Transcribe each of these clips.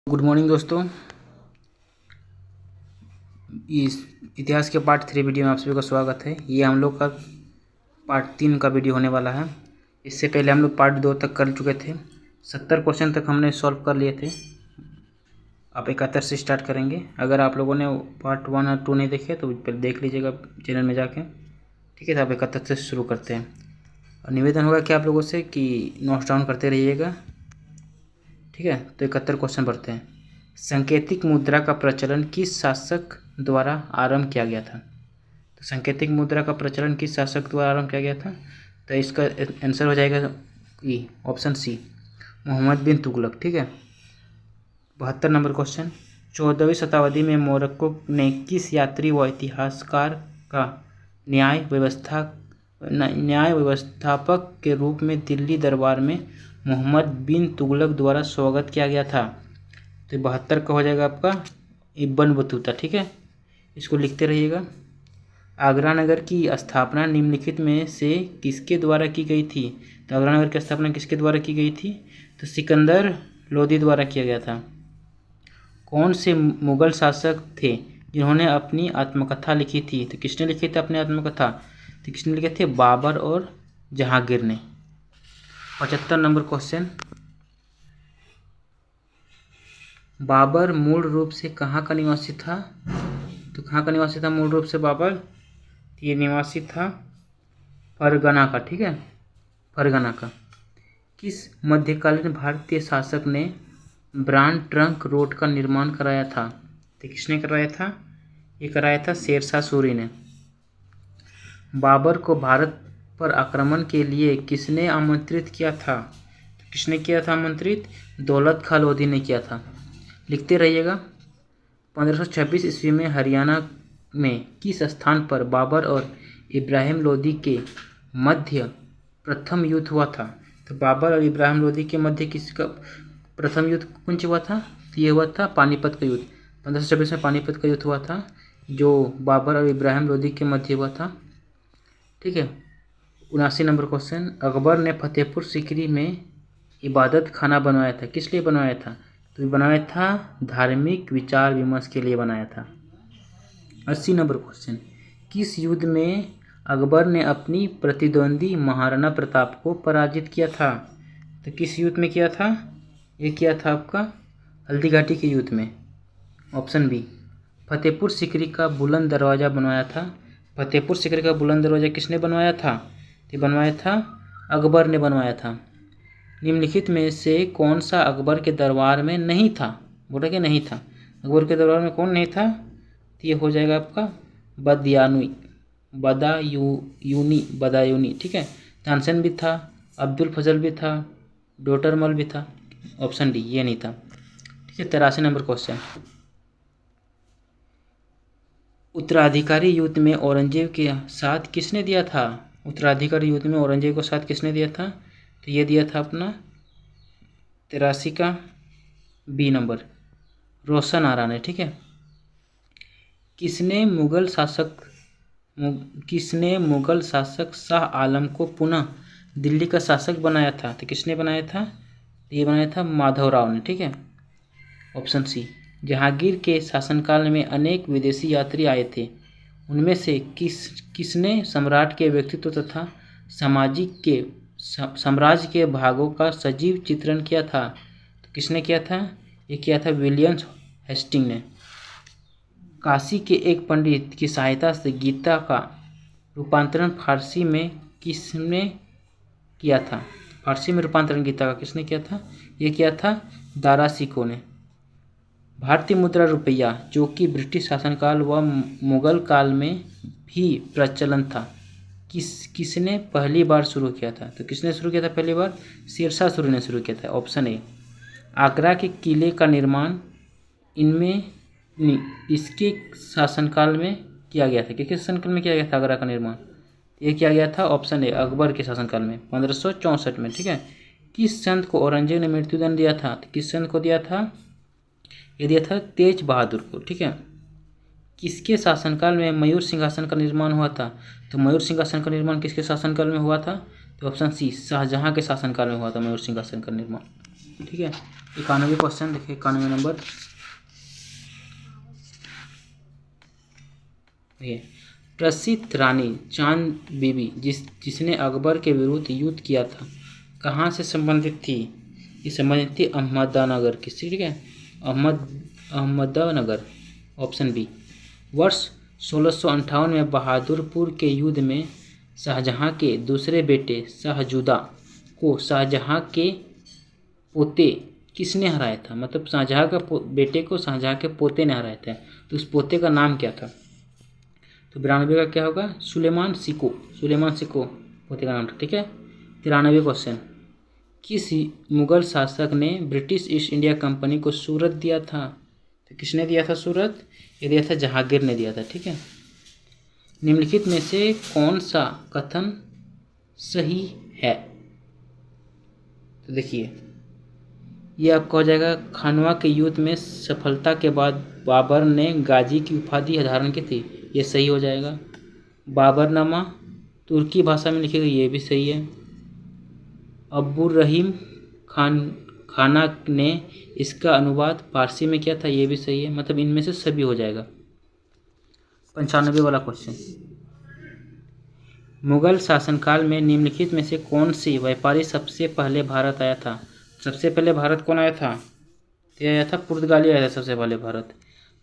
Good morning दोस्तों। इस इतिहास के पार्ट 3 वीडियो में आप सभी का स्वागत है। ये हम लोग का पार्ट 3 का वीडियो होने वाला है। इससे पहले हम लोग पार्ट 2 तक कर चुके थे। 70 क्वेश्चन तक हमने सॉल्व कर लिए थे। आप 71 से स्टार्ट करेंगे। अगर आप लोगों ने पार्ट 1 और 2 नहीं देखे तो पहले देख लीजिएगा चैनल में जाके, ठीक है। तो आप 71 से शुरू करते हैं और निवेदन होगा कि आप लोगों से कि नोट्स डाउन करते रहिएगा, ठीक है। तो 71 क्वेश्चन पढ़ते हैं। सांकेतिक मुद्रा का प्रचलन किस शासक द्वारा आरंभ किया गया था? तो सांकेतिक मुद्रा का प्रचलन किस शासक द्वारा आरंभ किया गया था? तो इसका आंसर हो जाएगा ई, ऑप्शन सी, मोहम्मद बिन तुगलक, ठीक है। 72 नंबर क्वेश्चन। 14वीं शताब्दी में मोरक्को ने किस यात्री व इतिहासकार का न्याय व्यवस्थापक के रूप में दिल्ली दरबार में मोहम्मद बिन तुगलक द्वारा स्वागत किया गया था? तो 72 का हो जाएगा आपका इब्न बतूता, ठीक है। इसको लिखते रहिएगा। आगरा नगर की स्थापना निम्नलिखित में से किसके द्वारा की गई थी? तो आगरा नगर की स्थापना किसके द्वारा की गई थी? तो सिकंदर लोदी द्वारा किया गया था। कौन से मुगल शासक थे जिन्होंने अपनी आत्मकथा लिखी थी? तो किसने लिखी थी अपनी आत्मकथा? तो किसने लिखे थे? बाबर और जहांगीर ने। 75 नंबर क्वेश्चन। बाबर मूल रूप से कहाँ का निवासी था? तो कहाँ का निवासी था मूल रूप से बाबर? ये निवासी था फरगना का, ठीक है, फरगना का। किस मध्यकालीन भारतीय शासक ने ब्रॉड ट्रंक रोड का निर्माण कराया था? तो किसने कराया था? ये कराया था शेरशाह सूरी ने। बाबर को भारत पर आक्रमण के लिए किसने आमंत्रित किया था? तो किसने किया था आमंत्रित? दौलत खां लोधी ने किया था। लिखते रहिएगा। 1526 ईस्वी में हरियाणा में किस स्थान पर बाबर और इब्राहिम लोदी के मध्य प्रथम युद्ध हुआ था? तो बाबर और इब्राहिम लोदी के मध्य किसका प्रथम युद्ध कौन सा हुआ था? तो ये हुआ था पानीपत का युद्ध। 1526 में पानीपत का युद्ध हुआ था जो बाबर और इब्राहिम लोदी के मध्य हुआ था, ठीक है। 79 नंबर क्वेश्चन। अकबर ने फतेहपुर सीकरी में इबादत खाना बनवाया था, किस लिए बनवाया था? तो बनाया था धार्मिक विचार विमर्श के लिए बनाया था। 80 नंबर क्वेश्चन। किस युद्ध में अकबर ने अपनी प्रतिद्वंदी महाराणा प्रताप को पराजित किया था? तो किस युद्ध में किया था? ये किया था आपका हल्दी घाटी के युद्ध में, ऑप्शन बी। फतेहपुर सीकरी का बुलंद दरवाज़ा बनवाया था। फतेहपुर सीकरी का बुलंद दरवाज़ा किसने बनवाया था? तो बनवाया था अकबर ने बनवाया था। निम्नलिखित में से कौन सा अकबर के दरबार में नहीं था? बोला कि नहीं था। अकबर के दरबार में कौन नहीं था? तो ये हो जाएगा आपका बदायूनी, ठीक है। तानसेन भी था, अब्दुल फजल भी था, डोटरमल भी था, ऑप्शन डी ये नहीं था, ठीक है। 83 नंबर क्वेश्चन। उत्तराधिकारी युद्ध में औरंगजेब के साथ किसने दिया था? उत्तराधिकारी युद्ध में औरंगजेब को साथ किसने दिया था? तो ये दिया था अपना 83 का बी नंबर, रोशन आरा ने, ठीक है। किसने मुगल शासक शाह आलम को पुनः दिल्ली का शासक बनाया था? तो किसने बनाया था? तो ये बनाया था माधवराव ने, ठीक है, ऑप्शन सी। जहांगीर के शासनकाल में अनेक विदेशी यात्री आए थे, उनमें से किसने सम्राट के व्यक्तित्व तथा साम्राज्य के भागों का सजीव चित्रण किया था? तो किसने किया था? ये किया था विलियम हेस्टिंग ने। काशी के एक पंडित की सहायता से गीता का रूपांतरण फारसी में किसने किया था? फारसी में रूपांतरण गीता का किसने किया था? ये किया था दारा सिकोह ने। भारतीय मुद्रा रुपया जो कि ब्रिटिश शासनकाल व मुगल काल में भी प्रचलन था, किसने पहली बार शुरू किया था? तो किसने शुरू किया था पहली बार? शेरशाह सूरी ने शुरू किया था, ऑप्शन ए। आगरा के किले का निर्माण इसके शासनकाल में किया गया था। किसके शासनकाल में किया गया था आगरा का निर्माण? ये किया गया था, ऑप्शन ए, अकबर के शासनकाल में 1564 में, ठीक है। किस संत को औरंगजेब ने मृत्युदंड दिया था? तो किस संत को दिया था? ये दिया था तेज बहादुर को, ठीक है। किसके शासनकाल में मयूर सिंहासन का निर्माण हुआ था? तो मयूर सिंहासन का निर्माण किसके शासनकाल में हुआ था? तो ऑप्शन सी, शाहजहां के शासनकाल में हुआ था मयूर सिंहासन का निर्माण। ठीक है। 91 क्वेश्चन देखिए, 91 नंबर ये प्रसिद्ध रानी चांद बीबी जिसने अकबर के विरुद्ध युद्ध किया था, कहाँ से संबंधित थी? ये संबंधित थी अहमदनगर की, ठीक है, अहमदनगर, ऑप्शन बी। वर्ष 1658 में बहादुरपुर के युद्ध में शाहजहां के दूसरे बेटे शाहजुदा को शाहजहां के पोते किसने हराया था? मतलब शाहजहां का बेटे को शाहजहां के पोते ने हराया था, तो उस पोते का नाम क्या था? तो 92 का क्या होगा? सुलेमान सिको पोते का नाम था, ठीक है। 93 क्वेश्चन, किस मुगल शासक ने ब्रिटिश ईस्ट इंडिया कंपनी को सूरत दिया था? तो किसने दिया था सूरत? ये दिया था जहांगीर ने दिया था, ठीक है। निम्नलिखित में से कौन सा कथन सही है? तो देखिए, ये आपका हो जाएगा, खानवा के युद्ध में सफलता के बाद बाबर ने गाजी की उपाधि धारण की थी, ये सही हो जाएगा। बाबरनामा तुर्की भाषा में लिखेगा, ये भी सही है। अब्दुर रहीम खाना ने इसका अनुवाद फारसी में किया था, ये भी सही है। मतलब इनमें से सभी हो जाएगा। 95 वाला क्वेश्चन, मुगल शासनकाल में निम्नलिखित में से कौन सी व्यापारी सबसे पहले भारत आया था? सबसे पहले भारत कौन आया था? ये आया था पुर्तगाली आया था सबसे पहले भारत।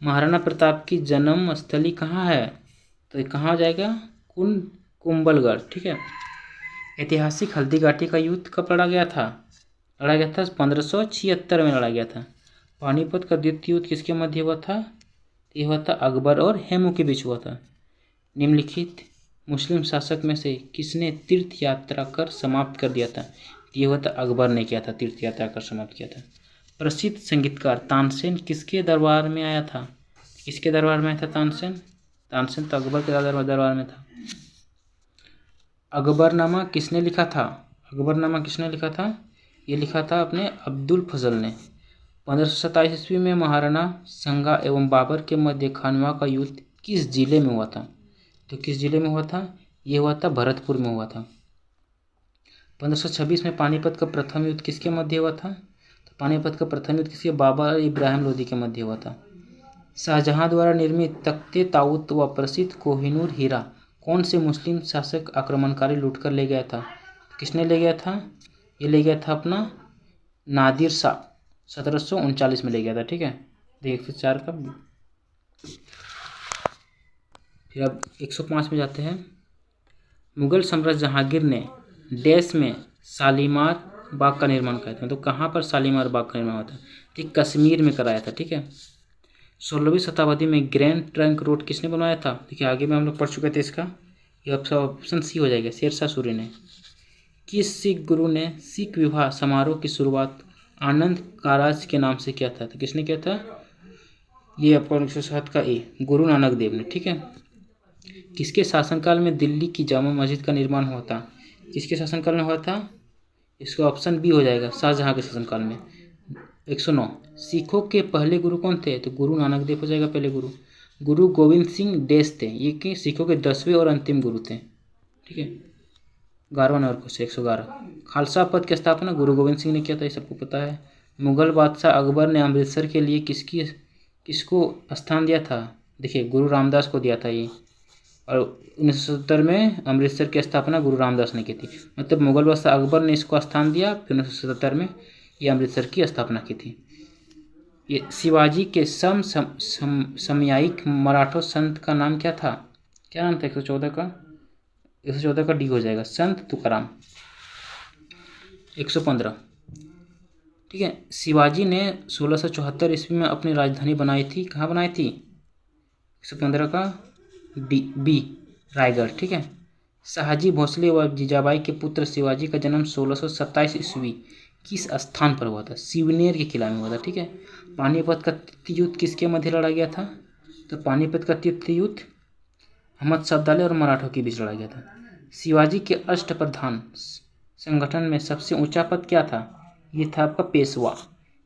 महाराणा प्रताप की जन्म स्थली कहाँ है? तो ये कहाँ हो जाएगा? कुंभलगढ़, ठीक है। ऐतिहासिक हल्दीघाटी का युद्ध कब लड़ा गया था? 1576 में लड़ा गया था। पानीपत का द्वितीय युद्ध किसके मध्य हुआ था? ये हुआ था अकबर और हेमू के बीच हुआ था। निम्नलिखित मुस्लिम शासक में से किसने तीर्थ यात्रा कर समाप्त कर दिया था? ये हुआ था अकबर ने किया था, तीर्थ यात्रा कर समाप्त किया था। प्रसिद्ध संगीतकार तानसेन किसके दरबार में आया था? किसके दरबार में आया था तानसेन? तानसेन तो अकबर के दरबार में था। अकबरनामा किसने लिखा था? अकबरनामा किसने लिखा था? ये लिखा था अपने अब्दुल फजल ने। 1527 ईस्वी में महाराणा संगा एवं बाबर के मध्य खानवा का युद्ध किस जिले में हुआ था? तो किस जिले में हुआ था? ये हुआ था भरतपुर में हुआ था। 1526 में पानीपत का प्रथम युद्ध किसके मध्य हुआ था? तो पानीपत का प्रथम युद्ध किसके? बाबर और इब्राहिम लोदी के मध्य हुआ था। शाहजहां द्वारा निर्मित तख्ते ताऊत व प्रसिद्ध कोहिनूर हीरा कौन से मुस्लिम शासक आक्रमणकारी लूटकर ले गया था? किसने ले गया था? ये ले गया था अपना नादिर शाह, 1739 में ले गया था, ठीक है। देखिए फिर 4 का, फिर अब 105 में जाते हैं। मुगल सम्राट जहांगीर ने डैश में शालीमार बाग का निर्माण कराया था। तो कहाँ पर शालीमार बाग का निर्माण हुआ था? ठीक कश्मीर में कराया था, ठीक है। 16वीं शताब्दी में ग्रैंड ट्रंक रोड किसने बनवाया था? देखिए आगे में हम लोग पढ़ चुके थे इसका, ये ऑप्शन सी हो जाएगा, शेरशाह सूरी ने। किस सिख गुरु ने सिख विवाह समारोह की शुरुआत आनंद काराज के नाम से किया था? तो किसने किया था? ये आपका 1907 का ए, गुरु नानक देव ने, ठीक है। किसके शासनकाल में दिल्ली की जामा मस्जिद का निर्माण हुआ था? किसके शासनकाल में हुआ था? इसका ऑप्शन बी हो जाएगा, शाहजहां के शासनकाल में। 109, सिखों के पहले गुरु कौन थे? तो गुरु नानक देव हो जाएगा पहले गुरु। गुरु गोविंद सिंह डैश थे, ये कि सिखों के 10वें और अंतिम गुरु थे, ठीक है। 11वां नंबर क्वेश्चन 111, खालसा पद की स्थापना गुरु गोविंद सिंह ने किया था, ये सबको पता है। मुगल बादशाह अकबर ने अमृतसर के लिए किसको स्थान दिया था? देखिए गुरु रामदास को दिया था ये, और 1970 में अमृतसर की स्थापना गुरु रामदास ने की थी। मतलब मुगल बादशाह अकबर ने इसको स्थान दिया, फिर 1977 में ये अमृतसर की स्थापना की थी। ये शिवाजी के समयायिक मराठा संत का नाम क्या था? क्या नाम था? 114 का डी हो जाएगा, संत तुकाराम। 115, ठीक है। शिवाजी ने 1674 ईस्वी में अपनी राजधानी बनाई थी, कहाँ बनाई थी? 115 का बी रायगढ़, ठीक है। शाहजी भोसले व जीजाबाई के पुत्र शिवाजी का जन्म 1627 ईस्वी किस स्थान पर हुआ था? शिवनेर के किला में हुआ था, ठीक है। पानीपत का तृतीय युद्ध किसके मध्य लड़ा गया था? तो पानीपत का तृतीय युद्ध अहमद शब्दाली और मराठों के बीच लड़ा गया था। शिवाजी के अष्टप्रधान संगठन में सबसे ऊंचा पद क्या था? ये था आपका पेशवा।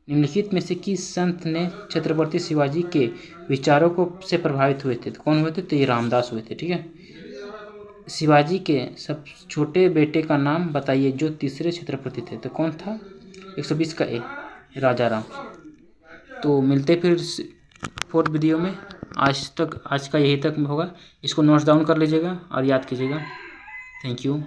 निम्नलिखित में से किस संत ने छत्रपति शिवाजी के विचारों को से प्रभावित हुए थे? तो कौन हुए थे? तो ये रामदास हुए थे, ठीक है। शिवाजी के सब छोटे बेटे का नाम बताइए जो तीसरे छत्रपति थे, तो कौन था? 120 का ए राजा राम। तो मिलते फिर फोर्थ वीडियो में। आज का यही तक होगा। इसको नोट्स डाउन कर लीजिएगा और याद कीजिएगा। Thank you.